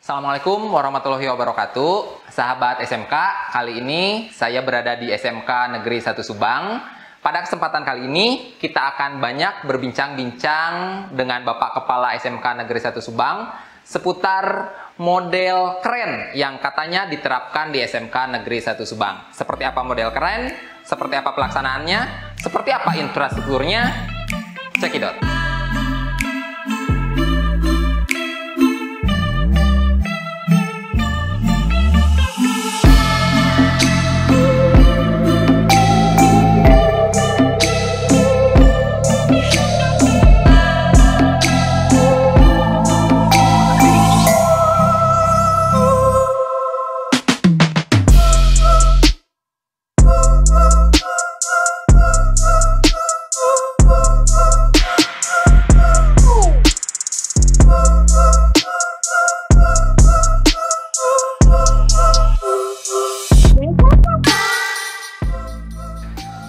Assalamualaikum warahmatullahi wabarakatuh. Sahabat SMK, kali ini saya berada di SMK Negeri 1 Subang. Pada kesempatan kali ini, kita akan banyak berbincang-bincang dengan Bapak Kepala SMK Negeri 1 Subang seputar model keren yang katanya diterapkan di SMK Negeri 1 Subang. Seperti apa model keren, seperti apa pelaksanaannya, seperti apa infrastrukturnya, cekidot.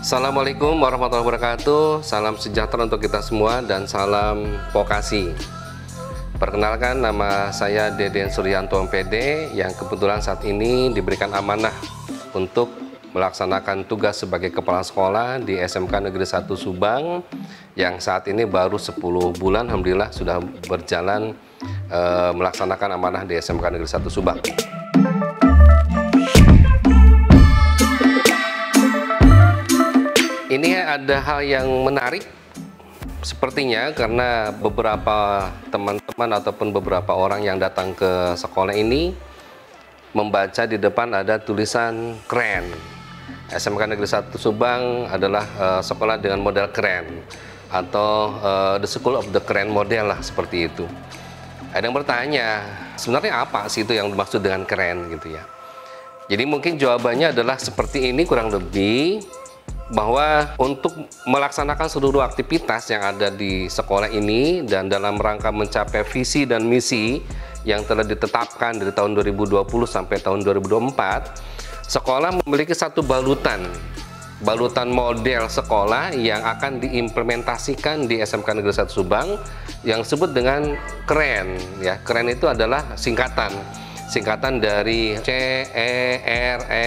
Assalamualaikum warahmatullahi wabarakatuh. Salam sejahtera untuk kita semua dan salam vokasi. Perkenalkan, nama saya Deden Suryanto MPD yang kebetulan saat ini diberikan amanah untuk melaksanakan tugas sebagai kepala sekolah di SMK Negeri 1 Subang yang saat ini baru 10 bulan alhamdulillah sudah berjalan melaksanakan amanah di SMK Negeri 1 Subang. Ini ada hal yang menarik sepertinya karena beberapa teman-teman ataupun beberapa orang yang datang ke sekolah ini membaca di depan ada tulisan keren. SMK Negeri 1 Subang adalah sekolah dengan model keren atau the school of the keren model lah, seperti itu. Ada yang bertanya, sebenarnya apa sih itu yang dimaksud dengan keren gitu ya. Jadi mungkin jawabannya adalah seperti ini kurang lebih, bahwa untuk melaksanakan seluruh aktivitas yang ada di sekolah ini dan dalam rangka mencapai visi dan misi yang telah ditetapkan dari tahun 2020 sampai tahun 2024, sekolah memiliki satu balutan model sekolah yang akan diimplementasikan di SMK Negeri 1 Subang yang disebut dengan keren ya. Keren itu adalah singkatan dari CEREN.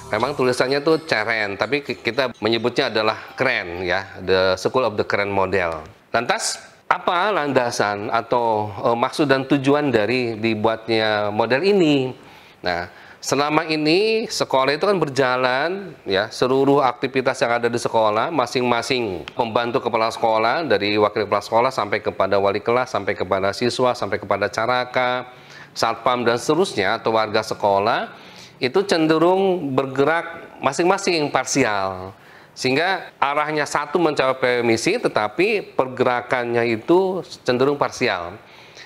Memang tulisannya tuh ceren, tapi kita menyebutnya adalah keren ya, the school of the keren model. Lantas apa landasan atau maksud dan tujuan dari dibuatnya model ini? Nah, selama ini sekolah itu kan berjalan ya, seluruh aktivitas yang ada di sekolah masing-masing pembantu kepala sekolah, dari wakil kepala sekolah sampai kepada wali kelas, sampai kepada siswa, sampai kepada caraka, satpam dan seterusnya atau warga sekolah itu cenderung bergerak masing-masing parsial, sehingga arahnya satu mencapai misi tetapi pergerakannya itu cenderung parsial.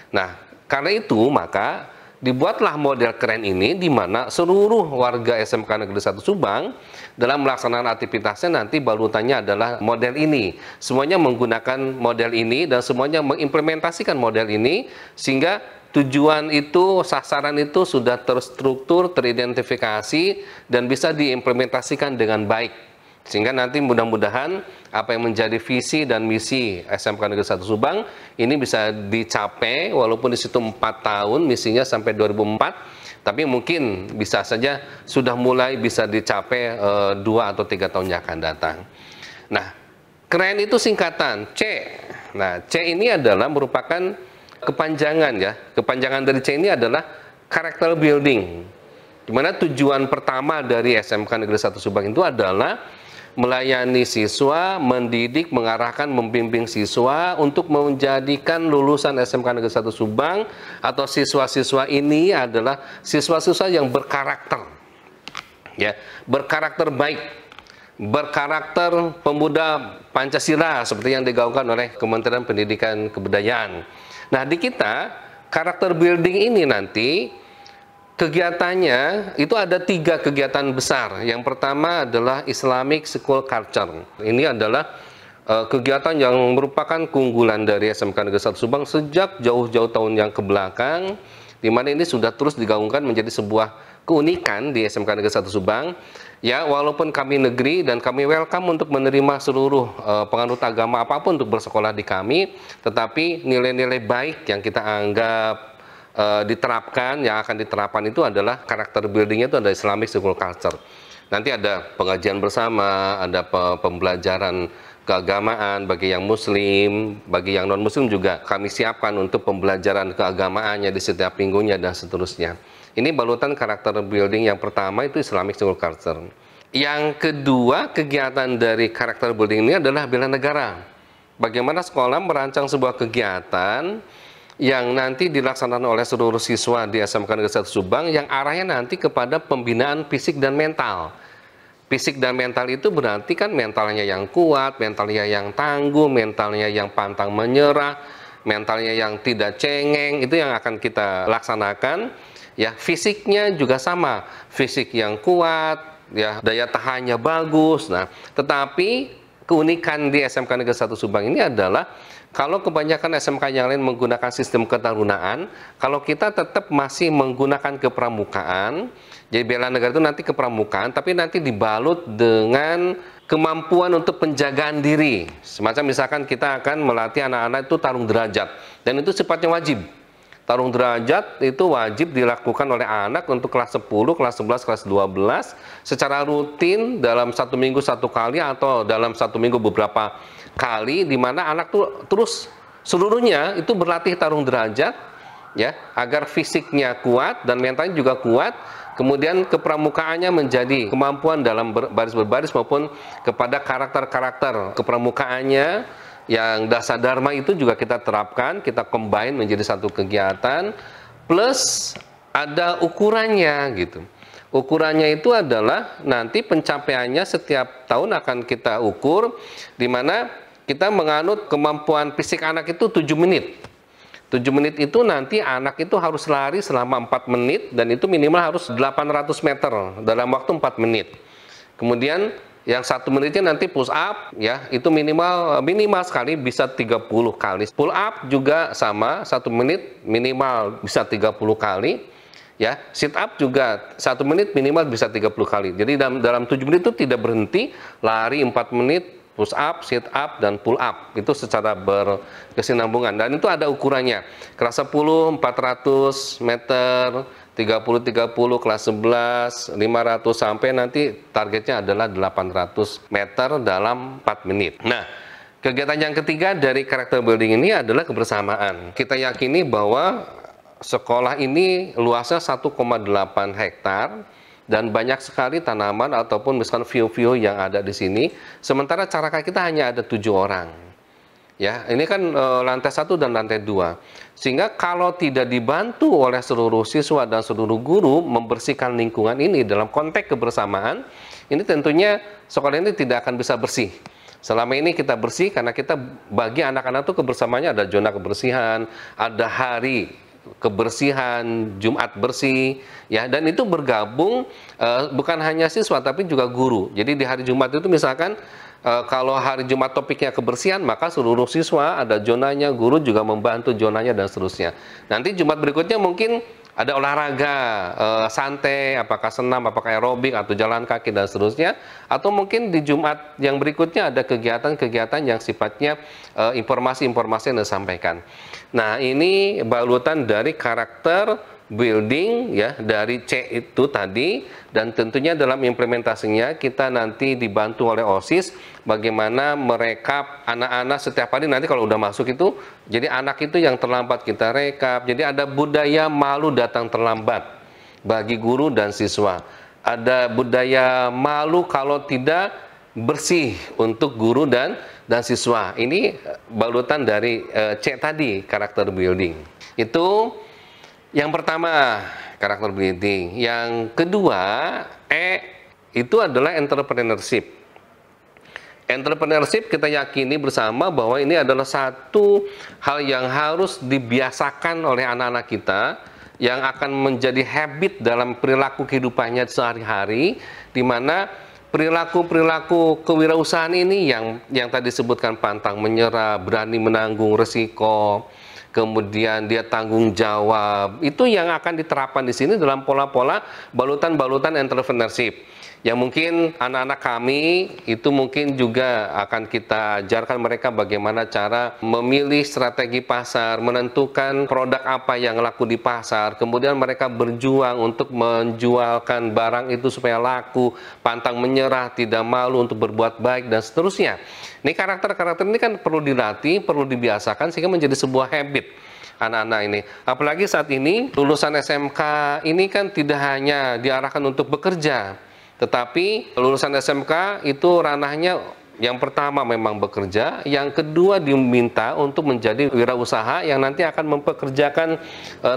Nah, karena itu maka dibuatlah model keren ini di mana seluruh warga SMK Negeri 1 Subang dalam melaksanakan aktivitasnya nanti balutannya adalah model ini. Semuanya menggunakan model ini dan semuanya mengimplementasikan model ini sehingga tujuan itu, sasaran itu sudah terstruktur, teridentifikasi, dan bisa diimplementasikan dengan baik. Sehingga nanti mudah-mudahan apa yang menjadi visi dan misi SMK Negeri 1 Subang ini bisa dicapai, walaupun di situ 4 tahun, misinya sampai 2004, tapi mungkin bisa saja sudah mulai bisa dicapai 2 atau 3 tahun yang akan datang. Nah, keren itu singkatan, C. Nah, C ini adalah merupakan kepanjangan ya. Kepanjangan dari C ini adalah character building. Dimana tujuan pertama dari SMK Negeri 1 Subang itu adalah melayani siswa, mendidik, mengarahkan, membimbing siswa untuk menjadikan lulusan SMK Negeri 1 Subang atau siswa-siswa ini adalah siswa-siswa yang berkarakter. Ya, berkarakter baik, berkarakter pemuda Pancasila seperti yang digaungkan oleh Kementerian Pendidikan Kebudayaan. Nah, di kita karakter building ini nanti kegiatannya itu ada 3 kegiatan besar. Yang pertama adalah Islamic School Culture. Ini adalah kegiatan yang merupakan keunggulan dari SMK Negeri 1 Subang sejak jauh-jauh tahun yang kebelakang, di mana ini sudah terus digaungkan menjadi sebuah keunikan di SMK Negeri 1 Subang. Ya, walaupun kami negeri dan kami welcome untuk menerima seluruh penganut agama apapun untuk bersekolah di kami, tetapi nilai-nilai baik yang kita anggap diterapkan, yang akan diterapkan itu adalah karakter buildingnya itu ada Islamic School Culture. Nanti ada pengajian bersama, ada pembelajaran keagamaan bagi yang muslim, bagi yang non-muslim juga kami siapkan untuk pembelajaran keagamaannya di setiap minggunya dan seterusnya. Ini balutan karakter building yang pertama itu Islamic School Culture. Yang kedua, kegiatan dari karakter building ini adalah bela negara. Bagaimana sekolah merancang sebuah kegiatan yang nanti dilaksanakan oleh seluruh siswa di SMK Negeri 1 Subang yang arahnya nanti kepada pembinaan fisik dan mental. Fisik dan mental itu berarti kan mentalnya yang kuat, mentalnya yang tangguh, mentalnya yang pantang menyerah, mentalnya yang tidak cengeng, itu yang akan kita laksanakan. Ya, fisiknya juga sama, fisik yang kuat, ya, daya tahannya bagus. Nah, tetapi keunikan di SMK Negeri 1 Subang ini adalah kalau kebanyakan SMK yang lain menggunakan sistem ketarunaan, kalau kita tetap masih menggunakan kepramukaan, jadi bela negara itu nanti kepramukaan, tapi nanti dibalut dengan kemampuan untuk penjagaan diri. Semacam misalkan kita akan melatih anak-anak itu tarung derajat, dan itu sifatnya wajib. Tarung derajat itu wajib dilakukan oleh anak untuk kelas 10, kelas 11, kelas 12 secara rutin dalam 1 minggu 1 kali atau dalam 1 minggu beberapa kali, di mana anak tuh terus seluruhnya itu berlatih tarung derajat ya, agar fisiknya kuat dan mentalnya juga kuat. Kemudian kepramukaannya menjadi kemampuan dalam baris berbaris maupun kepada karakter-karakter kepramukaannya yang dasar dharma itu juga kita terapkan, kita combine menjadi satu kegiatan, plus ada ukurannya gitu. Ukurannya itu adalah nanti pencapaiannya setiap tahun akan kita ukur, di mana kita menganut kemampuan fisik anak itu 7 menit. 7 menit itu nanti anak itu harus lari selama 4 menit dan itu minimal harus 800 meter dalam waktu 4 menit. Kemudian yang 1 menitnya nanti push up ya, itu minimal sekali bisa 30 kali. Pull up juga sama, 1 menit minimal bisa 30 kali. Ya, sit up juga 1 menit minimal bisa 30 kali. Jadi dalam 7 menit itu tidak berhenti, lari 4 menit, push up, sit up, dan pull up. Itu secara berkesinambungan. Dan itu ada ukurannya. Kelas 10, 400 meter, 30-30, kelas 11, 500, sampai nanti targetnya adalah 800 meter dalam 4 menit. Nah, kegiatan yang ketiga dari karakter building ini adalah kebersamaan. Kita yakini bahwa sekolah ini luasnya 1,8 hektar dan banyak sekali tanaman ataupun misalkan view-view yang ada di sini. Sementara caraka kita hanya ada 7 orang. Ya, ini kan lantai 1 dan lantai 2. Sehingga kalau tidak dibantu oleh seluruh siswa dan seluruh guru membersihkan lingkungan ini dalam konteks kebersamaan, ini tentunya sekolah ini tidak akan bisa bersih. Selama ini kita bersih karena kita bagi anak-anak itu kebersamaannya ada zona kebersihan, ada hari kebersihan, Jumat bersih, ya, dan itu bergabung bukan hanya siswa tapi juga guru. Jadi di hari Jumat itu misalkan kalau hari Jumat topiknya kebersihan, maka seluruh siswa ada zonanya, guru juga membantu zonanya dan seterusnya. Nanti Jumat berikutnya mungkin ada olahraga santai, apakah senam, apakah aerobik atau jalan kaki dan seterusnya, atau mungkin di Jumat yang berikutnya ada kegiatan-kegiatan yang sifatnya informasi-informasi yang disampaikan. Nah, ini balutan dari karakter building ya dari C itu tadi, dan tentunya dalam implementasinya kita nanti dibantu oleh OSIS bagaimana merekap anak-anak setiap hari. Nanti kalau udah masuk itu, jadi anak itu yang terlambat kita rekap. Jadi ada budaya malu datang terlambat bagi guru dan siswa. Ada budaya malu kalau tidak bersih untuk guru dan siswa. Ini balutan dari C tadi, karakter building. Itu yang pertama, karakter building. Yang kedua, E, itu adalah entrepreneurship. Entrepreneurship kita yakini bersama bahwa ini adalah satu hal yang harus dibiasakan oleh anak-anak kita, yang akan menjadi habit dalam perilaku kehidupannya sehari-hari, di mana perilaku-perilaku kewirausahaan ini yang tadi disebutkan pantang menyerah, berani menanggung resiko, kemudian dia tanggung jawab, itu yang akan diterapkan di sini dalam pola-pola balutan-balutan entrepreneurship. yang mungkin anak-anak kami itu mungkin juga akan kita ajarkan mereka bagaimana cara memilih strategi pasar, menentukan produk apa yang laku di pasar, kemudian mereka berjuang untuk menjualkan barang itu supaya laku, pantang menyerah, tidak malu untuk berbuat baik, dan seterusnya. Ini karakter-karakter ini kan perlu dilatih, perlu dibiasakan sehingga menjadi sebuah habit anak-anak ini. Apalagi saat ini lulusan SMK ini kan tidak hanya diarahkan untuk bekerja, tetapi lulusan SMK itu ranahnya yang pertama memang bekerja, yang kedua diminta untuk menjadi wirausaha yang nanti akan mempekerjakan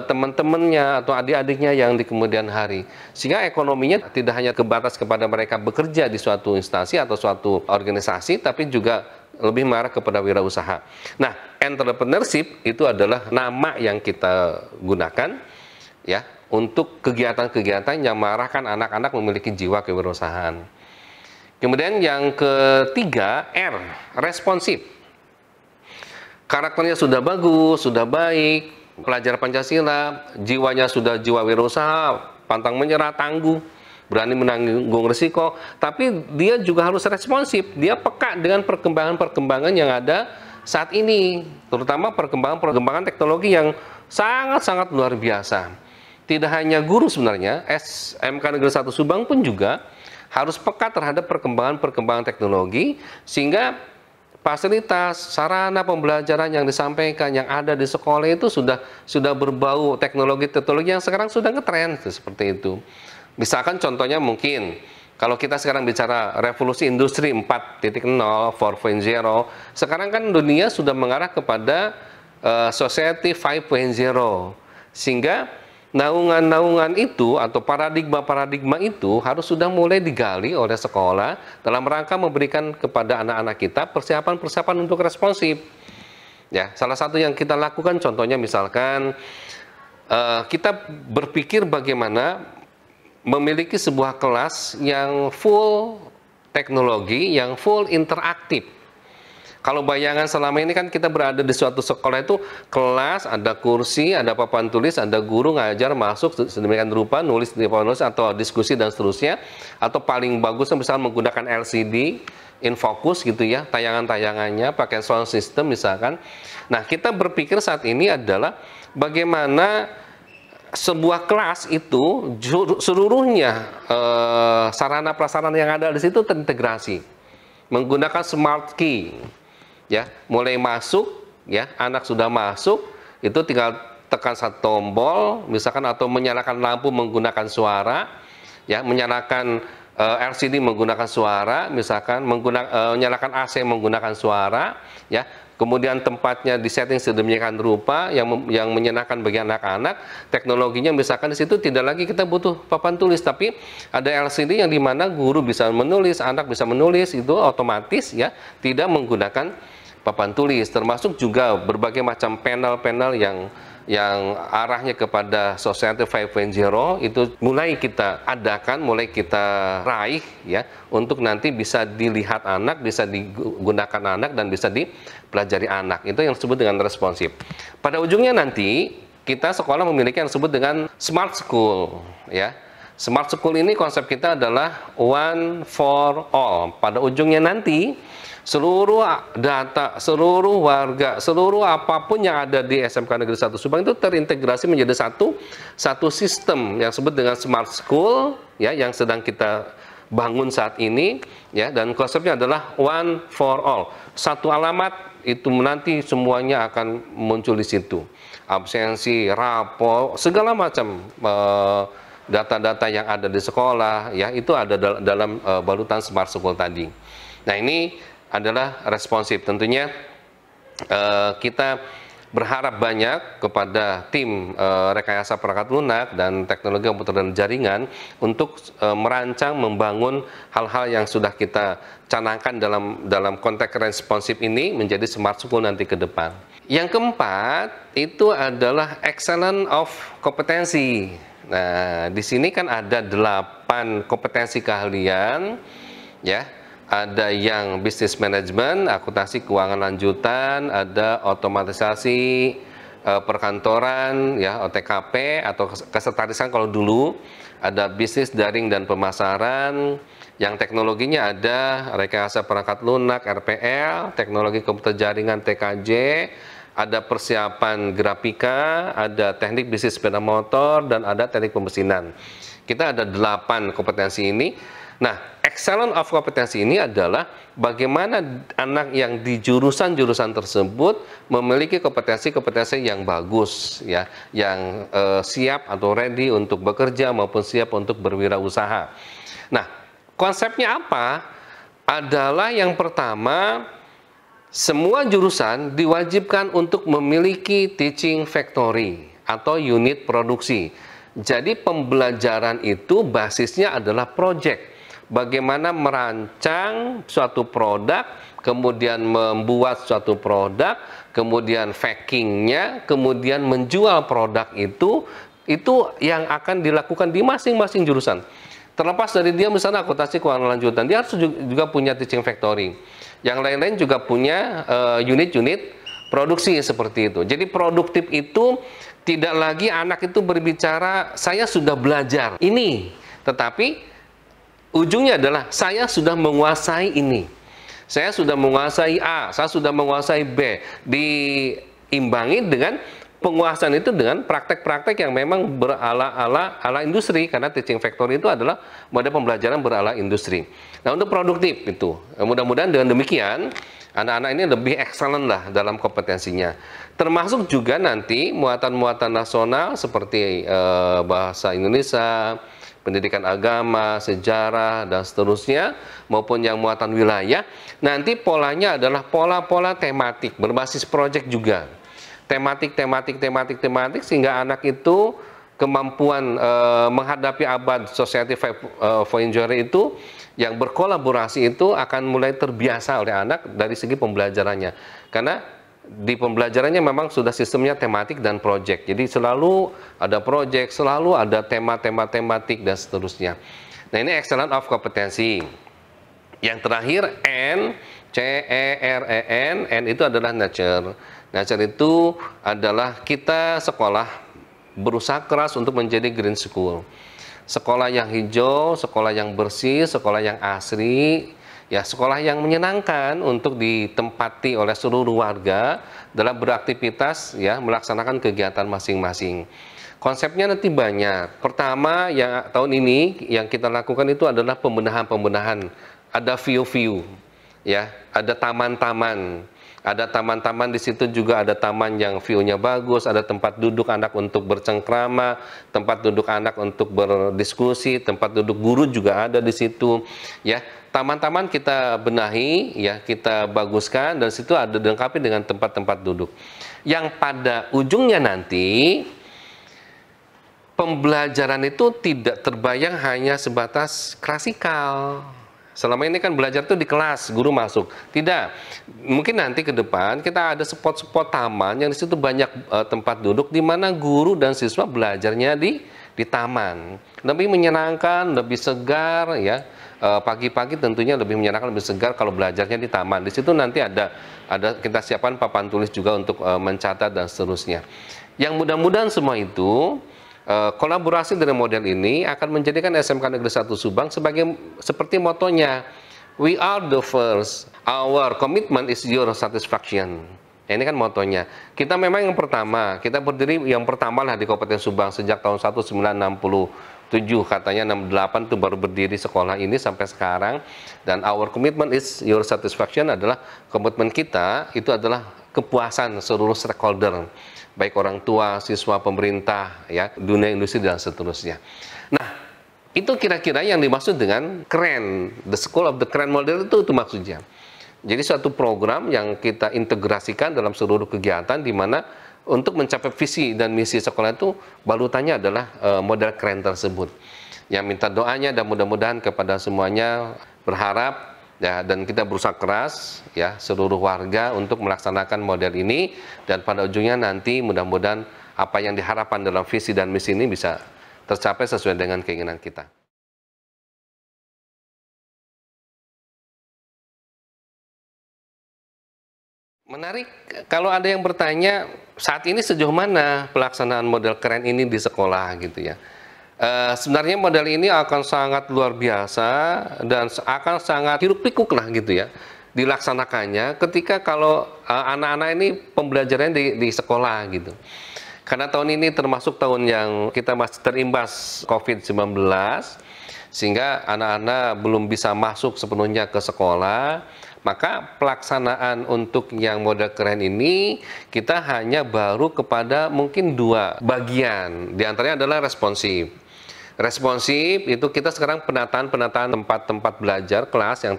teman-temannya atau adik-adiknya yang di kemudian hari. Sehingga ekonominya tidak hanya kebatas kepada mereka bekerja di suatu instansi atau suatu organisasi, tapi juga lebih mengarah kepada wirausaha. Nah, entrepreneurship itu adalah nama yang kita gunakan ya untuk kegiatan-kegiatan yang mengarahkan anak-anak memiliki jiwa kewirausahaan. Kemudian yang ketiga, R, responsif. Karakternya sudah bagus, sudah baik, pelajar Pancasila, jiwanya sudah jiwa wirausaha, pantang menyerah, tangguh, berani menanggung risiko, tapi dia juga harus responsif. Dia peka dengan perkembangan-perkembangan yang ada saat ini, terutama perkembangan teknologi yang sangat-sangat luar biasa. Tidak hanya guru sebenarnya, SMK Negeri 1 Subang pun juga harus peka terhadap perkembangan teknologi, sehingga fasilitas, sarana pembelajaran yang disampaikan, yang ada di sekolah itu sudah berbau teknologi yang sekarang sudah ngetren, seperti itu. Misalkan contohnya mungkin, kalau kita sekarang bicara revolusi industri 4.0, 4.0, sekarang kan dunia sudah mengarah kepada society 5.0, sehingga naungan-naungan itu atau paradigma itu harus sudah mulai digali oleh sekolah dalam rangka memberikan kepada anak-anak kita persiapan-persiapan untuk responsif. Ya, salah satu yang kita lakukan contohnya misalkan kita berpikir bagaimana memiliki sebuah kelas yang full teknologi, yang full interaktif. Kalau bayangan selama ini kan kita berada di suatu sekolah itu kelas, ada kursi, ada papan tulis, ada guru ngajar masuk sedemikian rupa, nulis di papan tulis atau diskusi dan seterusnya. Atau paling bagus misalnya menggunakan LCD, InFocus gitu ya, tayangan-tayangannya pakai sound system misalkan. Nah, kita berpikir saat ini adalah bagaimana sebuah kelas itu seluruhnya sarana prasarana yang ada di situ terintegrasi menggunakan smart key. Ya, mulai masuk, ya, anak sudah masuk, itu tinggal tekan satu tombol, misalkan atau menyalakan lampu menggunakan suara, ya, menyalakan LCD menggunakan suara, misalkan menyalakan AC menggunakan suara, ya. Kemudian tempatnya disetting sedemikian rupa yang menyenangkan bagi anak-anak. Teknologinya misalkan di situ tidak lagi kita butuh papan tulis, tapi ada LCD yang dimana guru bisa menulis, anak bisa menulis, itu otomatis ya, tidak menggunakan papan tulis. Termasuk juga berbagai macam panel-panel yang arahnya kepada Society 5.0 itu mulai kita adakan, mulai kita raih ya, untuk nanti bisa dilihat anak, bisa digunakan anak, dan bisa dipelajari anak. Itu yang disebut dengan responsif. Pada ujungnya nanti kita sekolah memiliki yang disebut dengan smart school ya. Smart school ini konsep kita adalah one for all. Pada ujungnya nanti seluruh data, seluruh warga, seluruh apapun yang ada di SMK Negeri 1 Subang itu terintegrasi menjadi satu sistem yang disebut dengan smart school ya, yang sedang kita bangun saat ini ya, dan konsepnya adalah one for all. Satu alamat itu nanti semuanya akan muncul di situ. Absensi, rapor, segala macam data-data yang ada di sekolah ya, itu ada dalam balutan smart school tadi. Nah, ini adalah responsif. Tentunya kita berharap banyak kepada tim rekayasa perangkat lunak dan teknologi komputer dan jaringan untuk merancang, membangun hal-hal yang sudah kita canangkan dalam konteks responsif ini menjadi smart school nanti ke depan. Yang keempat itu adalah excellence of kompetensi. Nah, di sini kan ada 8 kompetensi keahlian ya. Ada yang bisnis manajemen, akuntansi keuangan lanjutan, ada otomatisasi perkantoran, ya, OTKP atau kesetarisan kalau dulu, ada bisnis daring dan pemasaran, yang teknologinya ada rekayasa perangkat lunak RPL, teknologi komputer jaringan TKJ, ada persiapan grafika, ada teknik bisnis sepeda motor, dan ada teknik pemesinan. Kita ada 8 kompetensi ini. Nah, excellence of kompetensi ini adalah bagaimana anak yang di jurusan-jurusan tersebut memiliki kompetensi-kompetensi yang bagus, ya, yang siap atau ready untuk bekerja maupun siap untuk berwirausaha. Nah, konsepnya apa? Adalah yang pertama, semua jurusan diwajibkan untuk memiliki teaching factory atau unit produksi. Jadi pembelajaran itu basisnya adalah project. Bagaimana merancang suatu produk, kemudian membuat suatu produk, kemudian packingnya, kemudian menjual produk itu yang akan dilakukan di masing-masing jurusan. Terlepas dari dia misalnya akuntansi keuangan lanjutan, dia harus juga punya teaching factory. Yang lain-lain juga punya unit-unit produksi seperti itu. Jadi produktif itu tidak lagi anak itu berbicara saya sudah belajar ini, tetapi ujungnya adalah saya sudah menguasai ini. Saya sudah menguasai A, saya sudah menguasai B. Diimbangi dengan penguasaan itu dengan praktek-praktek yang memang ala industri, karena teaching factory itu adalah model pembelajaran berala industri. Nah, untuk produktif itu, mudah-mudahan dengan demikian anak-anak ini lebih excellent lah dalam kompetensinya. Termasuk juga nanti muatan-muatan nasional seperti bahasa Indonesia, pendidikan agama, sejarah, dan seterusnya, maupun yang muatan wilayah. Nanti polanya adalah pola-pola tematik, berbasis project juga. Tematik, sehingga anak itu kemampuan menghadapi abad Society 4.0 itu, yang berkolaborasi itu akan mulai terbiasa oleh anak dari segi pembelajarannya. Karena di pembelajarannya memang sudah sistemnya tematik dan project. Jadi selalu ada project, selalu ada tema-tema tematik dan seterusnya. Nah, ini excellence of kompetensi. Yang terakhir N, C-E-R-E-N, N itu adalah nature. Nature itu adalah kita sekolah berusaha keras untuk menjadi green school. Sekolah yang hijau, sekolah yang bersih, sekolah yang asri, ya, sekolah yang menyenangkan untuk ditempati oleh seluruh warga dalam beraktivitas, ya, melaksanakan kegiatan masing-masing. Konsepnya nanti banyak. Pertama, yang tahun ini yang kita lakukan itu adalah pembenahan. Ada view-view, ya, ada taman-taman. Ada taman-taman di situ juga, ada taman yang view-nya bagus, ada tempat duduk anak untuk bercengkrama, tempat duduk anak untuk berdiskusi, tempat duduk guru juga ada di situ, ya. Taman-taman kita benahi, ya, kita baguskan, dan situ ada dilengkapi dengan tempat-tempat duduk. Yang pada ujungnya nanti pembelajaran itu tidak terbayang hanya sebatas klasikal. Selama ini kan belajar tuh di kelas, guru masuk. Tidak. Mungkin nanti ke depan kita ada spot-spot taman yang di situ banyak tempat duduk di mana guru dan siswa belajarnya di taman. Lebih menyenangkan, lebih segar, ya. Pagi-pagi tentunya lebih menyenangkan, lebih segar kalau belajarnya di taman. Di situ nanti ada kita siapkan papan tulis juga untuk mencatat dan seterusnya. Yang mudah-mudahan semua itu kolaborasi dari model ini akan menjadikan SMK Negeri 1 Subang seperti motonya, we are the first, our commitment is your satisfaction. Ya, ini kan motonya. Kita memang yang pertama, kita berdiri yang pertama lah di Kabupaten Subang sejak tahun 1967, katanya 68 itu baru berdiri sekolah ini sampai sekarang. Dan our commitment is your satisfaction adalah komitmen kita itu adalah kepuasan seluruh stakeholder, baik orang tua, siswa, pemerintah, ya, dunia industri dan seterusnya. Nah, itu kira-kira yang dimaksud dengan keren, the school of the keren model itu maksudnya. Jadi suatu program yang kita integrasikan dalam seluruh kegiatan di mana untuk mencapai visi dan misi sekolah itu balutannya adalah model keren tersebut. Yang minta doanya dan mudah-mudahan kepada semuanya, berharap ya, dan kita berusaha keras, ya, seluruh warga untuk melaksanakan model ini, dan pada ujungnya nanti mudah-mudahan apa yang diharapkan dalam visi dan misi ini bisa tercapai sesuai dengan keinginan kita. Menarik kalau ada yang bertanya saat ini sejauh mana pelaksanaan model keren ini di sekolah gitu ya. Sebenarnya model ini akan sangat luar biasa dan akan sangat hiruk-pikuk lah gitu ya dilaksanakannya ketika kalau anak-anak ini pembelajarannya di sekolah gitu. Karena tahun ini termasuk tahun yang kita masih terimbas COVID-19, sehingga anak-anak belum bisa masuk sepenuhnya ke sekolah, maka pelaksanaan untuk yang model keren ini kita hanya baru kepada mungkin 2 bagian, di antaranya adalah responsif. Responsif itu kita sekarang penataan tempat-tempat belajar kelas yang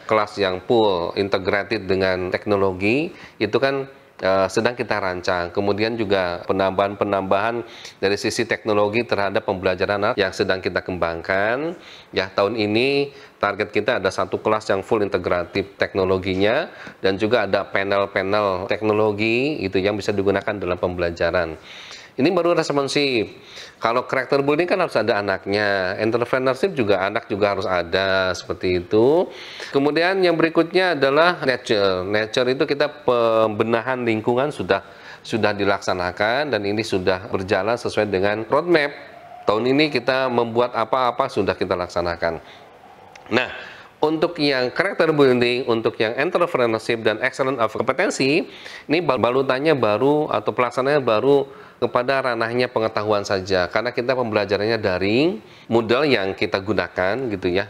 kelas yang full integrated dengan teknologi itu kan sedang kita rancang. Kemudian juga penambahan dari sisi teknologi terhadap pembelajaran anak yang sedang kita kembangkan. Ya, tahun ini target kita ada 1 kelas yang full integratif teknologinya dan juga ada panel-panel teknologi itu yang bisa digunakan dalam pembelajaran. Ini baru responsif. Kalau character building kan harus ada anaknya. Entrepreneurship juga anak juga harus ada seperti itu. Kemudian yang berikutnya adalah nature. Nature itu kita pembenahan lingkungan sudah dilaksanakan dan ini sudah berjalan sesuai dengan roadmap. Tahun ini kita membuat apa-apa sudah kita laksanakan. Nah, untuk yang character building, untuk yang entrepreneurship dan excellence of kompetensi, ini balutannya baru atau pelaksanaannya baru kepada ranahnya pengetahuan saja, karena kita pembelajarannya daring, model yang kita gunakan gitu ya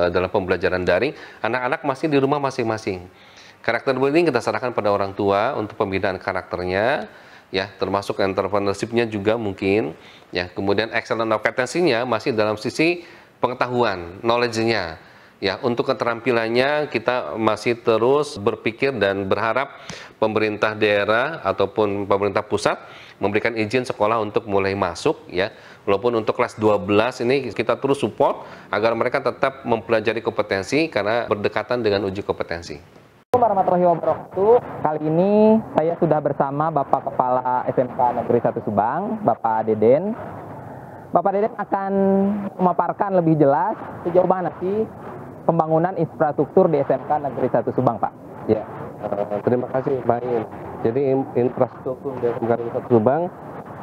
dalam pembelajaran daring, anak-anak masih di rumah masing-masing. Karakter building kita serahkan pada orang tua untuk pembinaan karakternya, ya termasuk entrepreneurship-nya juga mungkin, ya kemudian excellent kompetensinya masih dalam sisi pengetahuan, knowledge-nya. Ya, untuk keterampilannya kita masih terus berpikir dan berharap pemerintah daerah ataupun pemerintah pusat memberikan izin sekolah untuk mulai masuk ya. Walaupun untuk kelas 12 ini kita terus support agar mereka tetap mempelajari kompetensi karena berdekatan dengan uji kompetensi. Assalamualaikum warahmatullahi wabarakatuh. Kali ini saya sudah bersama Bapak Kepala SMK Negeri 1 Subang, Bapak Deden. Bapak Deden akan memaparkan lebih jelas sejauh mana sih pembangunan infrastruktur di SMK Negeri 1 Subang, Pak. Ya, terima kasih Pak In. Jadi infrastruktur di SMK Negeri 1 Subang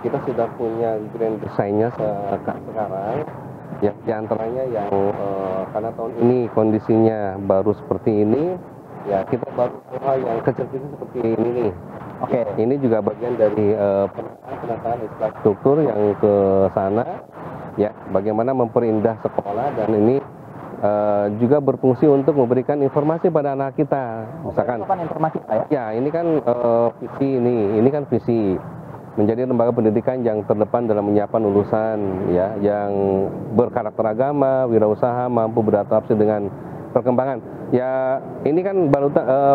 kita sudah punya grand design-nya sekarang. Ya, diantaranya yang karena tahun ini kondisinya baru seperti ini, ya kita baru hal yang kecil-kecil seperti ini nih. Oke. Ini juga bagian dari penataan infrastruktur yang ke sana. Ya, bagaimana memperindah sekolah dan ini juga berfungsi untuk memberikan informasi pada anak kita. Misalkan informasi Pak ya? Ya, ini kan visi ini kan visi menjadi lembaga pendidikan yang terdepan dalam menyiapkan lulusan ya yang berkarakter agama, wirausaha, mampu beradaptasi dengan perkembangan. Ya, ini kan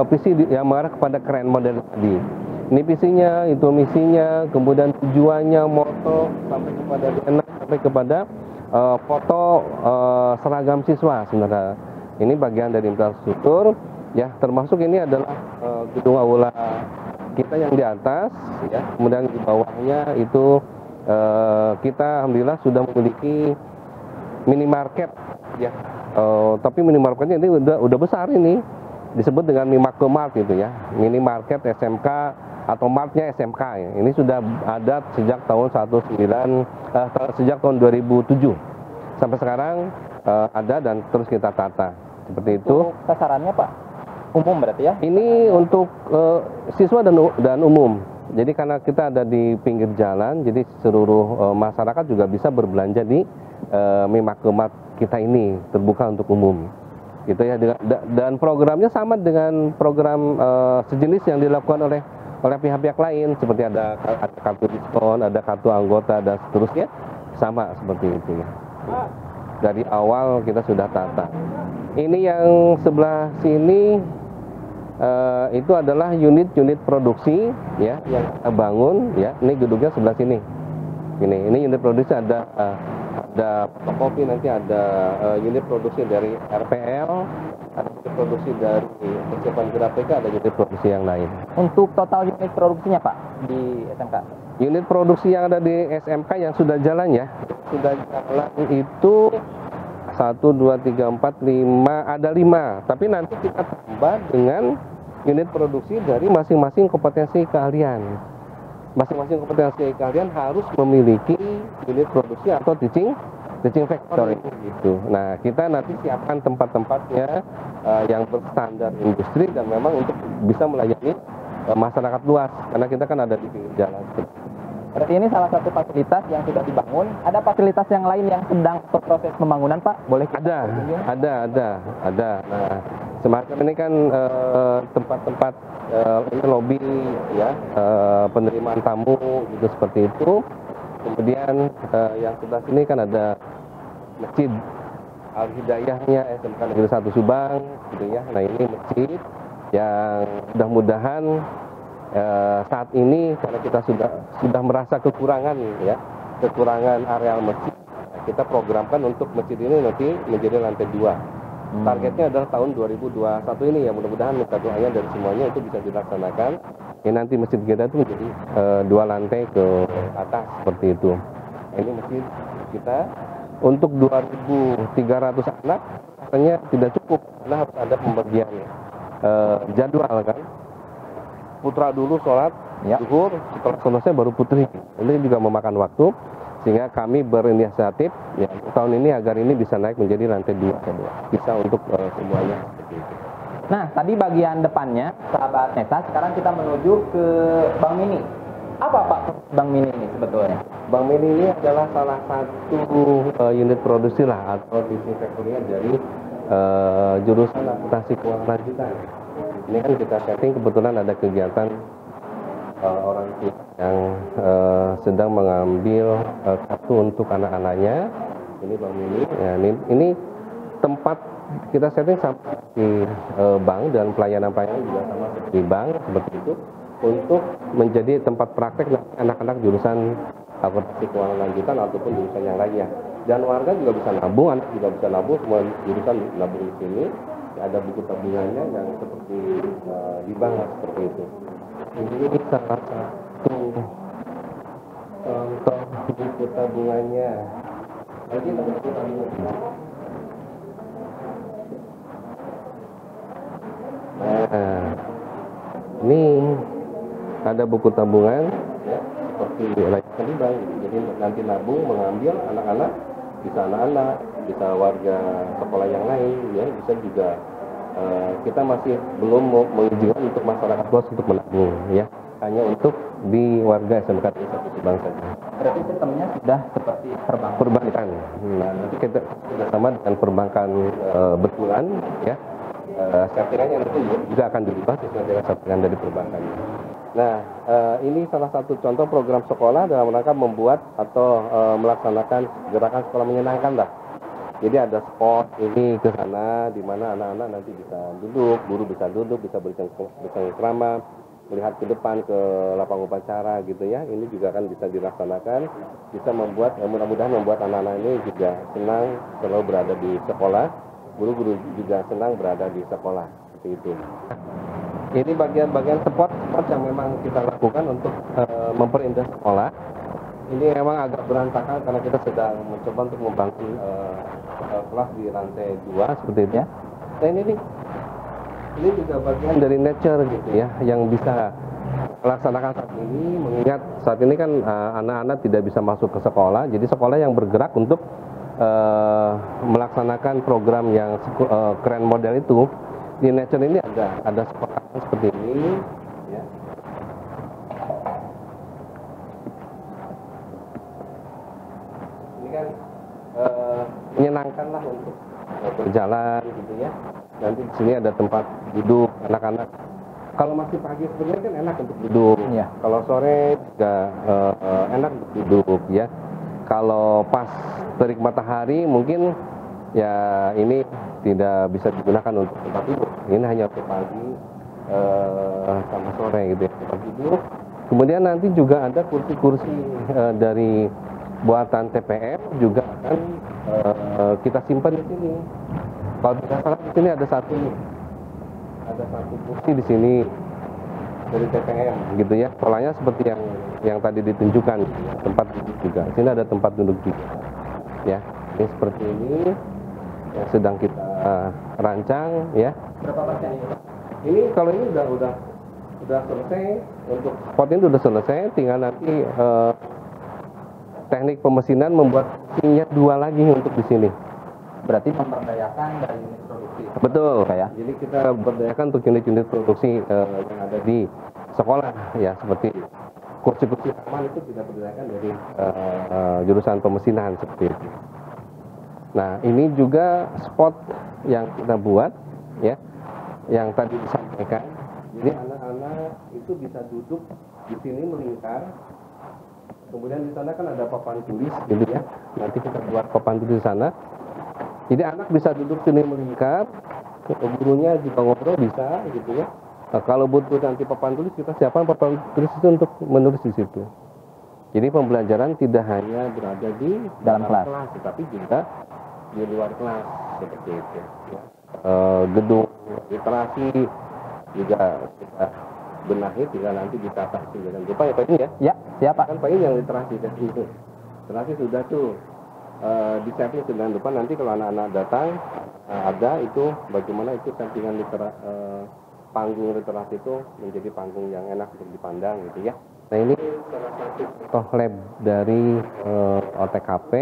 visi yang mengarah kepada keren model tadi. Ini visinya, itu misinya, kemudian tujuannya, moto sampai kepada DNA, sampai kepada foto seragam siswa sebenarnya. Ini bagian dari infrastruktur ya, termasuk ini adalah gedung aula kita yang di atas ya, kemudian di bawahnya itu kita alhamdulillah sudah memiliki minimarket ya. Tapi minimarketnya ini udah besar, ini disebut dengan Mart gitu ya, minimarket SMK atau martnya SMK ya. Ini sudah ada sejak tahun sejak tahun 2007 sampai sekarang ada dan terus kita tata seperti itu. Untuk sasarannya Pak umum berarti ya? Ini untuk siswa dan umum. Jadi karena kita ada di pinggir jalan, jadi seluruh masyarakat juga bisa berbelanja di Mart kita ini, terbuka untuk umum. Gitu ya. Dan programnya sama dengan program sejenis yang dilakukan oleh pihak-pihak lain, seperti ada kartu diskon, ada kartu anggota dan seterusnya, sama seperti itu ya. Dari awal kita sudah tata. Ini yang sebelah sini itu adalah unit-unit produksi ya yang kita bangun ya. Ini gedungnya sebelah sini. Ini unit produksi ada fotokopi, nanti ada unit produksi dari RPL, ada unit produksi dari persiapan grafika, ada unit produksi yang lain. Untuk total unit produksinya Pak di SMK? Unit produksi yang ada di SMK yang sudah jalan ya, sudah jalan itu 1, 2, 3, 4, 5, ada 5. Tapi nanti kita tambah dengan unit produksi dari masing-masing kompetensi keahlian. masing-masing kompetensi kalian harus memiliki unit produksi atau teaching factory gitu. Nah, kita nanti siapkan tempat-tempatnya yang berstandar industri dan memang untuk bisa melayani masyarakat luas, karena kita kan ada di pinggir jalan. Berarti ini salah satu fasilitas yang sudah dibangun. Ada fasilitas yang lain yang sedang berproses pembangunan, Pak? Boleh kita ada. Nah, semacam ini kan tempat-tempat ini lobi ya, penerimaan tamu gitu seperti itu. Kemudian yang sebelah sini kan ada masjid Al-Hidayahnya SMK Negeri 1 Subang gitu ya. Nah, ini masjid yang mudah-mudahan saat ini karena kita sudah merasa kekurangan areal masjid, kita programkan untuk masjid ini nanti menjadi lantai 2. Targetnya adalah tahun 2021 ini ya, mudah-mudahan minta doanya dari semuanya itu bisa dilaksanakan. Ya, nanti masjid kita itu menjadi 2 lantai ke atas seperti itu. Ini masjid kita untuk 2.300 anak katanya tidak cukup karena harus ada pembagian jadwal kan. Putra dulu sholat zuhur, setelah selesai baru putri. Ini juga memakan waktu, sehingga kami berinisiatif ya, tahun ini agar ini bisa naik menjadi lantai 2. Bisa untuk semuanya. Nah, tadi bagian depannya, sahabat Neta, sekarang kita menuju ke Bank Mini. Apa Pak Bank Mini ini sebetulnya? Bank Mini ini adalah salah satu unit produksi lah atau teaching factory dari jurusan akuntansi keuangan lanjutan. Ini kan kita setting kebetulan ada kegiatan orang tua yang sedang mengambil kartu untuk anak-anaknya. Ini Bank Mini. Ya, ini tempat kita setting sama di bank dan pelayanan-pelayanan juga sama seperti bank seperti itu untuk menjadi tempat praktek anak-anak jurusan akuntansi keuangan lanjutan ataupun jurusan yang lainnya. Dan warga juga bisa nabung, anak juga bisa nabung, semua jurusan nabung di sini. Ada buku tabungannya yang seperti di bank seperti itu. Ini salah satu contoh buku tabungannya. Lagi buku tabungannya. Nah, ini ada buku tabungan ya, seperti layaknya di bank. Jadi nanti nabung, mengambil anak-anak, bisa anak-anak, bisa warga sekolah yang lain, ya bisa juga kita masih belum mengizinkan untuk masyarakat luas untuk menabung, ya hanya untuk di warga SMK Negeri 1 Subang saja. Berarti sistemnya sudah seperti perbankan. Nah, nanti kita sudah sama dengan perbankan betulan, ya. Settingannya nanti juga akan dirubah sesuai dengan settingan dari perbankan. Nah, ini salah satu contoh program sekolah dalam rangka membuat atau melaksanakan gerakan sekolah menyenangkan lah. Jadi ada spot ini ke sana di mana anak-anak nanti bisa duduk, guru bisa duduk, bisa bercengkrama, melihat ke depan ke lapang upacara gitu ya. Ini juga akan bisa dilaksanakan, bisa membuat mudah-mudahan membuat anak-anak ini juga senang selalu berada di sekolah. Guru-guru juga senang berada di sekolah seperti itu. Ini bagian-bagian spot yang memang kita lakukan untuk memperindah sekolah. Ini memang agak berantakan karena kita sedang mencoba untuk membangun kelas di lantai 2 seperti itu ya. Nah, ini juga bagian dari nature gitu ya, yang bisa melaksanakan saat ini, mengingat saat ini kan anak-anak tidak bisa masuk ke sekolah, jadi sekolah yang bergerak untuk melaksanakan program yang keren model itu. Di nature ini ada sekolah seperti ini ya. Ini kan menyenangkan lah untuk berjalan gitu ya. Nanti di sini ada tempat duduk anak-anak. Kalau masih pagi sebenarnya kan enak untuk duduk. Ya. Kalau sore juga enak untuk duduk ya. Kalau pas terik matahari mungkin ya ini tidak bisa digunakan untuk tempat duduk. Ini hanya untuk pagi sama sore gitu ya, tempat duduk. Kemudian nanti juga ada kursi-kursi dari buatan TPM juga akan kita simpan di sini. Kalau tidak salah di sini ada satu kursi di sini dari TPM gitu ya. Polanya seperti yang tadi ditunjukkan, tempat duduk juga. Di sini ada tempat duduk juga. Ya, ini seperti ini yang sedang kita rancang ya. Berapa persen ini? Ini kalau ini udah sudah selesai, untuk spot ini sudah selesai, tinggal nanti teknik pemesinan membuat mesinnya 2 lagi untuk di sini. Berarti memberdayakan dari unit produksi. Betul, ya. Jadi kita berdayakan untuk unit-unit produksi yang ada di sekolah, ya, seperti kursi-kursi taman itu kita berdayakan dari jurusan pemesinan seperti itu. Nah, ini juga spot yang kita buat, ya, yang tadi disampaikan. Jadi anak-anak itu bisa duduk di sini melingkar. Kemudian di sana kan ada papan tulis, gitu ya. Nanti kita buat papan tulis di sana. Jadi anak bisa duduk sini melingkar, gurunya juga ngobrol bisa, gitu ya. Nah, kalau butuh nanti papan tulis, kita siapkan papan tulis itu untuk menulis di situ. Jadi pembelajaran tidak hanya berada di dalam kelas, tetapi juga di luar kelas, seperti itu. Ya. Gedung literasi juga kita benahi, tinggal nanti ditata dengan rupa ya Pak ini ya. Ya, siapa? Kan Pak ini yang literasi dan itu. Literasi sudah tuh. Di setting sedang depan, nanti kalau anak-anak datang ada itu bagaimana itu settingan panggung literasi itu menjadi panggung yang enak untuk dipandang gitu ya. Nah, ini salah satu contoh lab dari OTKP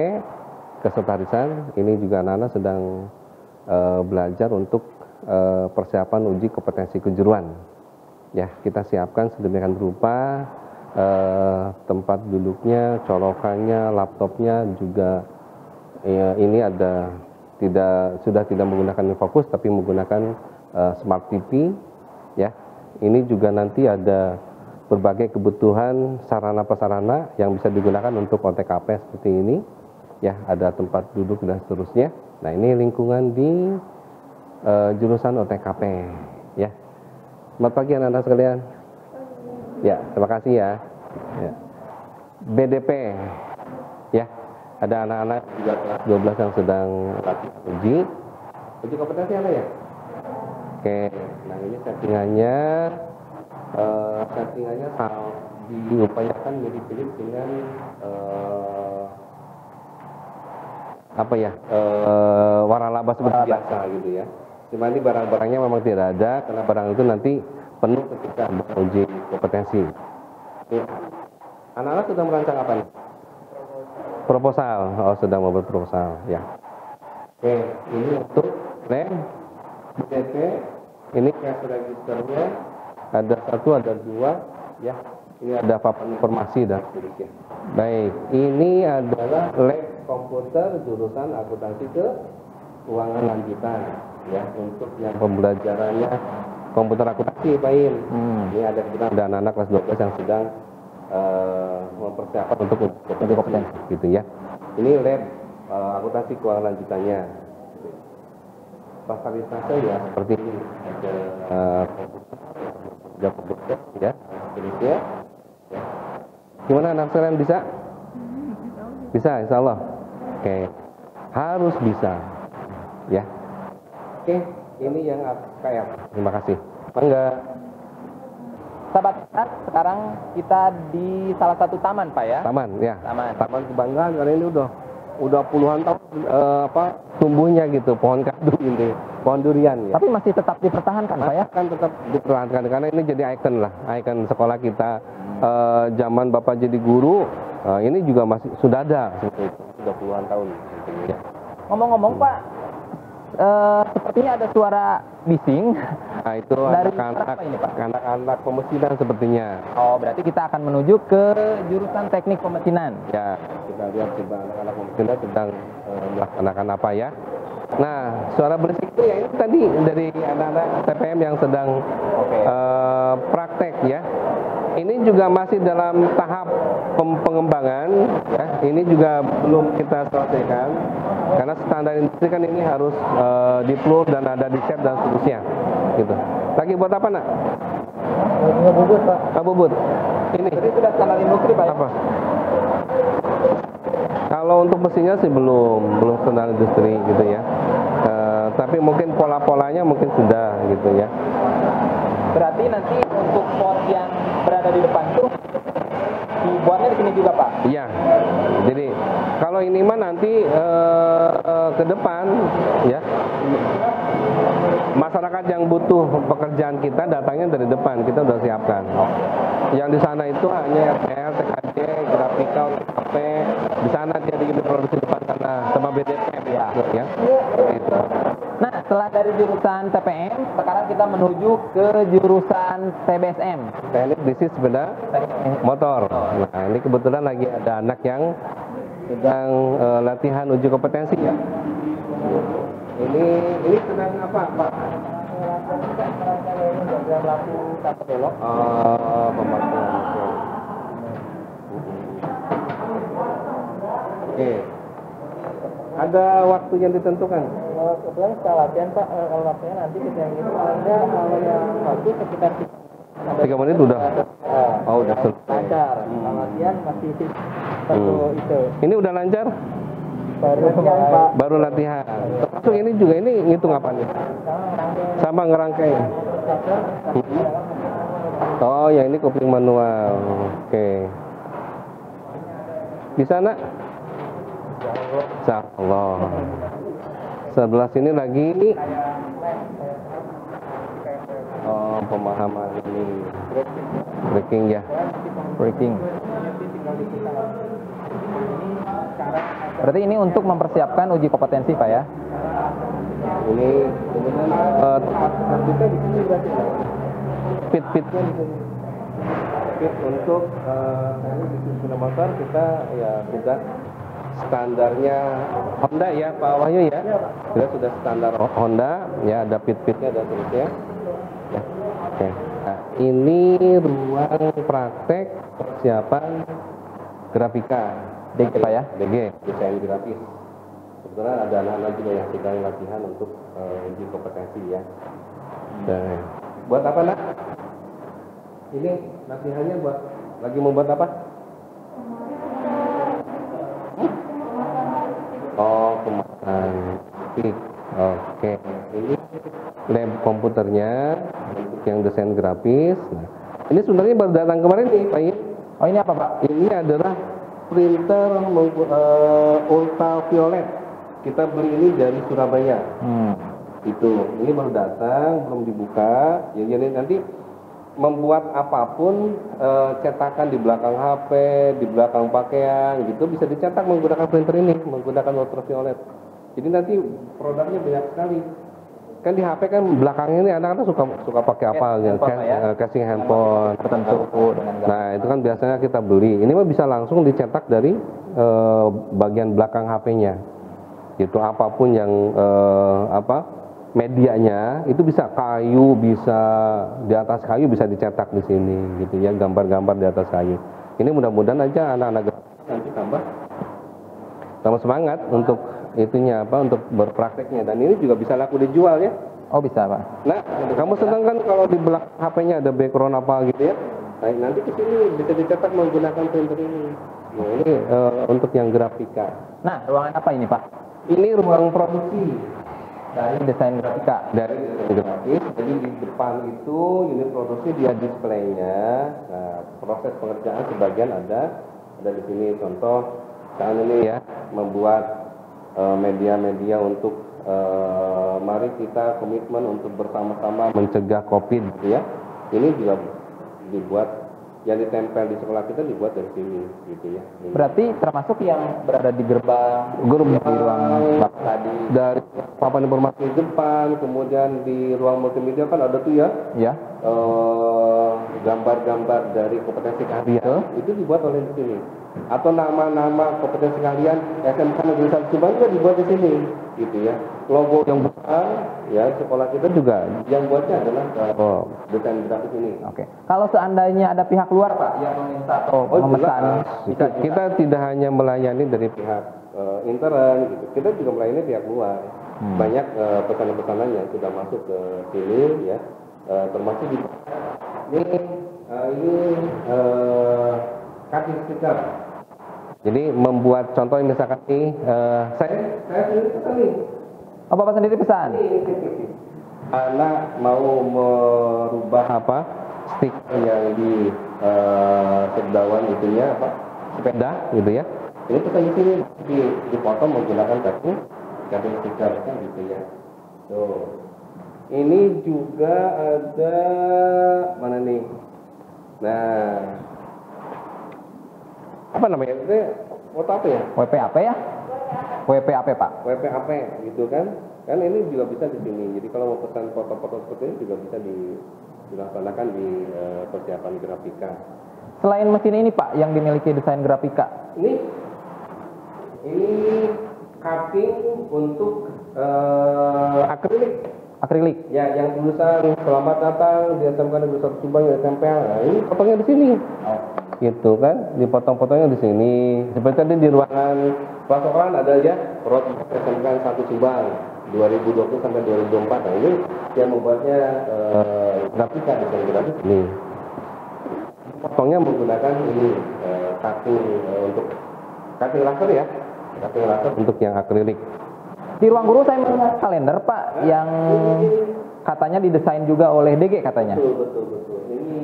kesetarisan. Ini juga anak-anak sedang belajar untuk persiapan uji kompetensi kejuruan. Ya, kita siapkan sedemikian rupa tempat duduknya, colokannya, laptopnya juga. Ya, ini ada sudah tidak menggunakan fokus tapi menggunakan smart TV, ya. Ini juga nanti ada berbagai kebutuhan sarana prasarana yang bisa digunakan untuk OTKP seperti ini, ya. Ada tempat duduk dan seterusnya. Nah, ini lingkungan di jurusan OTKP, ya. Selamat pagi anak-anak sekalian. Ya, terima kasih ya. Ya. BDP, ya. Ada anak-anak juga kelas 12 yang sedang uji kompetensi apa ya? Oke, nah ini settingannya diupayakan mirip-mirip dengan warna laba seperti biasa gitu ya. Cuma ini barang-barangnya memang tidak ada karena barang itu nanti penuh ketika uji kompetensi. Ya. Anak-anak sudah merancang apa nih? Proposal, sedang membuat proposal, ya. Oke, ini untuk lem, BP, ini cash registernya, ada 1, ada 2, ya. Ini ada papan informasi dan seterusnya. Baik, ini adalah lab komputer jurusan akuntansi keuangan lanjutan, ya, untuk yang pembelajarannya komputer akuntansi, Pak In. Ini ada anak-anak kelas 12 yang sedang mempersiapkan untuk kompetensi gitu ya. Ini lab akuntansi keuangan lanjutannya. Fasilitasnya ya seperti ini. Ada komputer ya, seterusnya. Ya. Gimana anak sekalian bisa? Bisa, insya Allah. Oke, harus bisa. Ya. Oke, ini yang KF. Terima kasih. Bangga. Sahabat, sekarang kita di salah satu taman, Pak ya? Taman, ya. Taman kebanggaan karena ini udah puluhan tahun tumbuhnya gitu, pohon kadu ini, pohon durian ya. Tapi masih tetap dipertahankan, Pak ya? Kan tetap dipertahankan karena ini jadi ikon lah, ikon sekolah kita. Zaman Bapak jadi guru, ini juga masih sudah ada, sudah puluhan tahun. Ya. Ngomong-ngomong, Pak, sepertinya ada suara bising. Nah, itu dari anak-anak pemesinan sepertinya. Oh, berarti kita akan menuju ke jurusan teknik pemesinan. Ya, kita lihat coba anak-anak pemesinan sedang melaksanakan apa ya. Nah, suara berisik itu ya ini tadi dari anak-anak TPM yang sedang praktek ya. Ini juga masih dalam tahap pengembangan ya. Ini juga belum kita selesaikan karena standar industri kan ini harus di-plur dan ada di shape dan seterusnya gitu. Lagi buat apa nak? Bubut, Pak. Bubut. Ini. Jadi sudah standar industri, Pak. Apa? Kalau untuk mesinnya sih belum standar industri gitu ya. Tapi mungkin pola-polanya mungkin sudah gitu ya. Berarti nanti untuk pot yang berada di depan tuh dibuatnya di sini juga, Pak? Iya. Jadi kalau ini mah nanti ke depan ya masyarakat yang butuh pekerjaan kita datangnya dari depan, kita udah siapkan. Yang di sana itu hanya RTL, TKJ, Grafika, HP. Di sana dia bikin produksi depan sana sama BDP ya. Gitu. Nah, setelah dari jurusan TPM, sekarang kita menuju ke jurusan TBSM. Teknik bisnis sepeda motor. Nah, ini kebetulan lagi ada anak yang sedang latihan uji kompetensi ya. Ini sedang apa, Pak? Lampu tata belok. Pemakaian. Oke. Ada waktu yang ditentukan? Kebetulan kita latihan Pak, kalau latihan nanti kita yang itu kalau yang bagus sekitar 3 menit udah. Oh, udah selesai. lancar. Kalau latihan masih satu itu. Ini udah lancar? Baru latihan Pak. Baru latihan. Termasuk ini juga, ini ngitung apa nih? Sama ngerangkai. Oh, yang ini kopling manual. Oke. Bisa nak? Insyaallah. Sebelah sini lagi. Oh, pemahaman ini. Braking ya. Braking. Berarti ini untuk mempersiapkan uji kompetensi Pak ya? Ini kita di sini berarti fit-fitnya di sini. Fit untuk teknik bisnis sepeda motor kita ya tugas standarnya Honda ya Pak Wahyu ya. Kita sudah standar Honda ya, ada fit-fitnya dan seterusnya. Ya. Oke. Nah, ini ruang praktek persiapan grafika. DG Pak ya? DG, desain grafis. Kebetulan ada anak-anak juga yang sedang latihan untuk uji kompetensi ya. Dan buat apa nak? Ini latihannya buat lagi membuat apa? Oh, pemasangan stick. Oke. Ini lab komputernya untuk yang desain grafis. Nah, ini sebenarnya baru datang kemarin nih Pak Iin. Oh, ini apa Pak? Ini adalah printer ultraviolet. Kita beli ini dari Surabaya. Itu. Ini baru datang, belum dibuka. Ya, jadi nanti membuat apapun cetakan di belakang HP, di belakang pakaian, gitu bisa dicetak menggunakan printer ini, menggunakan ultraviolet. Jadi nanti produknya banyak sekali. Kan di HP kan belakangnya ini anak-anak suka pakai apa gitu, casing handphone tertentu. Nah, itu kan biasanya kita beli. Ini mah bisa langsung dicetak dari bagian belakang HP-nya. Gitu, apapun yang medianya itu bisa kayu, bisa di atas kayu, bisa dicetak di sini gitu ya, gambar-gambar di atas kayu. Ini mudah-mudahan aja anak-anak nanti tambah semangat untuk itunya untuk berprakteknya, dan ini juga bisa laku dijual ya. Oh, bisa Pak. Nah, kamu senang kan kalau di belakang HP-nya ada background apa gitu ya? Nah, nanti ke sini bisa dicetak menggunakan printer ini. Nah, ini untuk yang grafika. Nah, ruangan apa ini Pak? Ini ruang produksi Dari desain grafika. dari desain grafis. Jadi di depan itu unit produksi dia displaynya. Nah, proses pengerjaan sebagian ada di sini. Contoh sekarang ini ya, membuat media-media untuk mari kita komitmen untuk bersama-sama mencegah COVID gitu ya. Ini juga dibuat, yang ditempel di sekolah kita dibuat dari sini gitu ya. Berarti termasuk yang berada di gerbang di ruang tadi. Dari papan informasi di depan, kemudian di ruang multimedia kan ada tuh ya. Ya. Gambar-gambar dari kompetensi kalian itu dibuat oleh di sini. Atau nama-nama kompetensi kalian SMK Negeri 1 Subang juga dibuat di sini gitu ya. Logo yang besar ya, sekolah kita juga yang buatnya adalah desain grafis ini. Oke. Kalau seandainya ada pihak luar Pak yang meminta atau memesan, kita tidak hanya melayani dari pihak intern gitu. Kita juga melayani pihak luar. Banyak pesanan-pesanan yang sudah masuk ke sini ya. Termasuk di ini cutting sticker. Jadi membuat contoh misalkan nih, saya sendiri pesan nih. oh Bapak sendiri pesan? Anak mau merubah stiker yang di sedawan itunya sepeda gitu ya. Ini pesan di sini dipotong menggunakan cutting stiker gitu ya. Tuh. Ini juga ada mana nih? Nah, apa namanya? Itu foto apa ya? WPAP ya? WPAP Pak. WPAP gitu kan? Kan ini juga bisa di sini. Jadi kalau mau pesan foto-foto seperti ini juga bisa dilaksanakan di persiapan grafika. Selain mesin ini Pak yang dimiliki desain grafika. Ini cutting untuk akrilik. Ya, yang tulisan selamat datang di SMK Negeri 1 Subang yang tempel. Nah, ini potongnya di sini. Gitu kan? Dipotong-potongnya di sini. Seperti tadi di ruangan pelasokan ada aja road SMK 1 Subang 2020 sampai 2024. Nah, ini yang membuatnya grafika, desain grafik ini. Potongnya menggunakan ini cutting untuk cutting laser ya. Cutting laser untuk yang akrilik. Di ruang guru saya melihat kalender Pak yang katanya didesain juga oleh DG katanya. Betul. Ini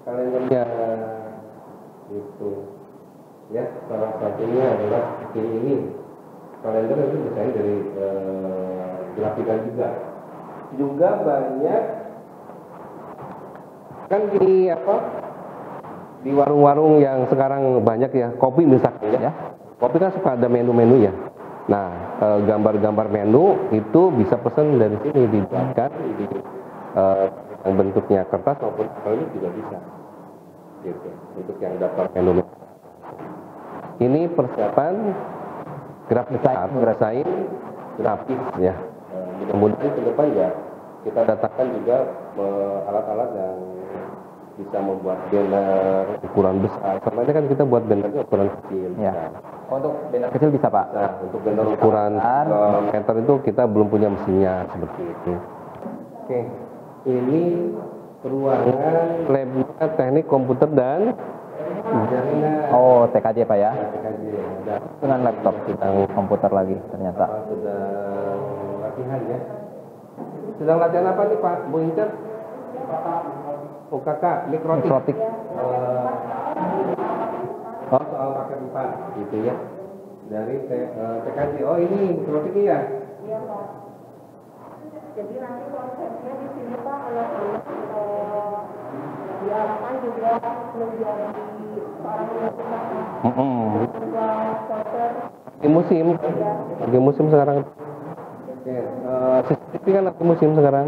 kalendernya itu. Ya, salah satunya adalah ini. Kalender itu desain dari grafika juga. Juga banyak kan di warung-warung yang sekarang banyak ya, kopi misalnya ya. Kopi kan suka ada menu-menu ya. Nah, gambar-gambar menu itu bisa pesan dari sini dibuatkan di yang bentuknya kertas maupun akrilik juga bisa. Gitu. Untuk yang daftar menu. Ini persiapan grafis grafis ya. Mudah-mudahan ke depan ya kita datangkan juga alat-alat yang bisa membuat banner ukuran besar. Sebenarnya kan kita buat bannernya ukuran kecil. Ya. Untuk banner kecil bisa Pak. Nah, untuk banner ukuran meter itu kita belum punya mesinnya seperti itu. Oke. Ini ruangan labnya teknik komputer dan jaringan. Oh, TKJ Pak ya? TKJ. Dengan laptop sedang komputer lagi ternyata. Sedang latihan ya. Sedang latihan apa nih Pak? Bu Incer? UKK, mikrotik. Soal paket 4 gitu ya. Dari TKJ. Oh, ini mikrotiknya ya? Iya Pak. Jadi nanti konsepnya di sini Pak, anak-anak diarahkan juga menjadi seorang penulis sebuah poster. Lagi musim sekarang. Oke, CCTV kan lagi musim sekarang.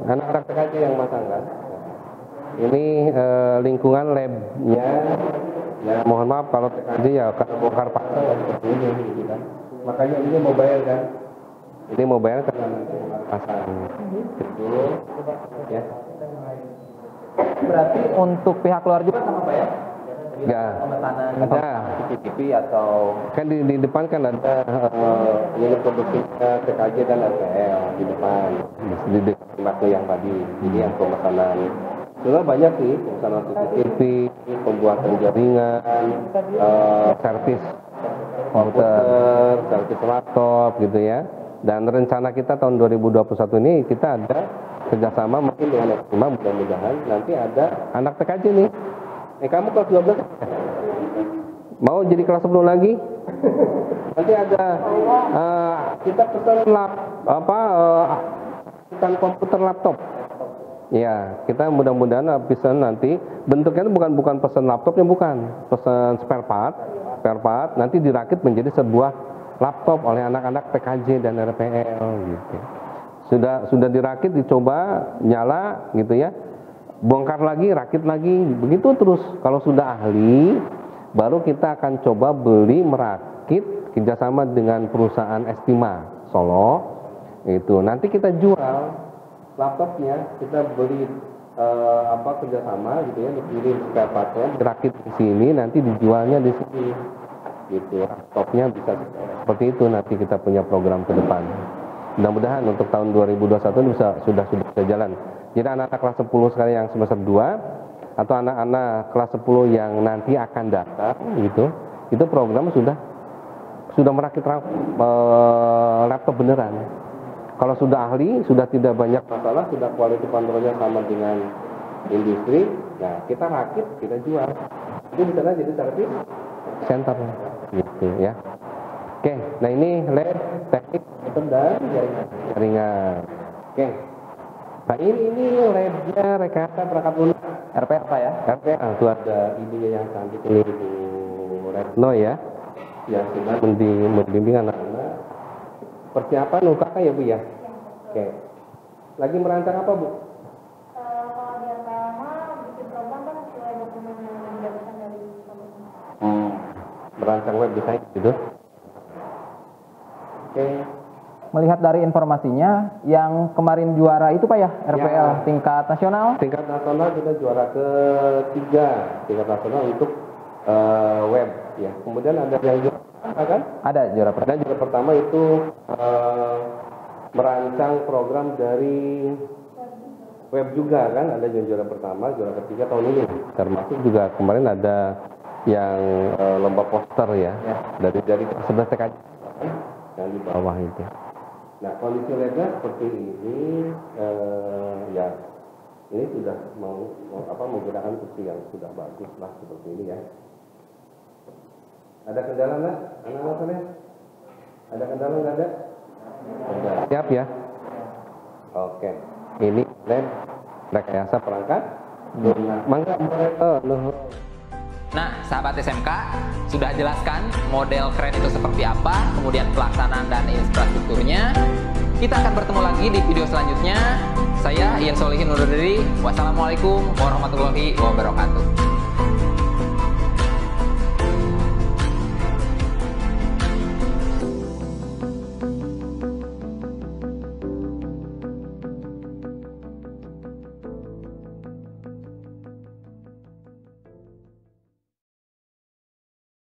Anak-anak TKJ yang masang kan. Ini lingkungan labnya. Ya mohon maaf kalau TKJ ya bongkar pasang seperti ini gitu kan. Makanya ini mobile kan. Ini mobile karena nanti pasang. Itu ya. Berarti untuk pihak luar juga sama Pak ya? Ya. Pemesanan Ada CCTV atau kan di depan kan ada unit produksinya TKJ dan LPL di depan di dekat yang tadi. Jadi yang pemesanan sudah banyak sih pemesanan CCTV, pembuatan jaringan, servis komputer, servis laptop gitu ya. Dan rencana kita tahun 2021 ini kita ada kerjasama mungkin dengan SMA, mudah-mudahan nanti ada anak TKJ nih. Kamu kelas 12 mau jadi kelas 10 lagi? Nanti ada kita pesan pesan komputer laptop. Ya, kita mudah-mudahan bisa nanti bentuknya bukan pesan laptopnya, bukan pesan spare part nanti dirakit menjadi sebuah laptop oleh anak-anak TKJ dan RPL gitu. Sudah dirakit, dicoba nyala gitu ya. Bongkar lagi, rakit lagi, begitu terus. Kalau sudah ahli, baru kita akan coba beli merakit kerjasama dengan perusahaan Estima Solo. Itu nanti kita jual laptopnya, kita beli kerjasama gitu ya, dikirim spare partnya, dirakit di sini, nanti dijualnya di sini. Gitu, laptopnya bisa seperti itu. Nanti kita punya program ke depan. Mudah-mudahan untuk tahun 2021 sudah bisa jalan. Jadi anak-anak kelas 10 sekarang yang semester 2 atau anak-anak kelas 10 yang nanti akan datang gitu, itu program sudah merakit laptop beneran. Kalau sudah ahli, sudah tidak banyak masalah, sudah quality controlnya sama dengan industri, nah kita rakit, kita jual. Itu bisa jadi servis center gitu ya. Oke, nah ini lab teknik komputer dan jaringan. Oke. Nah ini labnya rekayasa perangkat lunak. RPA Pak ya? RPA itu ada ide yang canggih ini Bu Retno ya, yang sudah membimbing anak-anak persiapan UKK ya Bu ya. Oke. Lagi merancang apa Bu? Kalau di RPLMA bikin program kan sesuai dokumen yang didapatkan dari pemerintah. Merancang web design gitu. Oke. Melihat dari informasinya, yang kemarin juara itu Pak ya, RPL Ya. tingkat nasional? Tingkat nasional kita juara ketiga tingkat nasional untuk web ya. Kemudian ada yang juara pertama kan? Ada juara pertama. Dan juara pertama itu merancang program dari web juga kan, ada yang juara pertama, juara ketiga tahun ini. Termasuk juga kemarin ada yang lomba poster ya, dari 11 TKJ yang di bawah itu. Nah kondisi labnya seperti ini, ya ini sudah menggunakan kursi yang sudah bagus lah seperti ini ya. Ada kendala nggak anak-anak kalian? Ada kendala nggak ada? Ada. Siap ya? Oke. Ini lab rekayasa perangkat lunak. Mangga Nah, sahabat SMK, sudah jelaskan model keren itu seperti apa, kemudian pelaksanaan dan infrastrukturnya. Kita akan bertemu lagi di video selanjutnya. Saya Ian Solihin undur diri. Wassalamualaikum warahmatullahi wabarakatuh.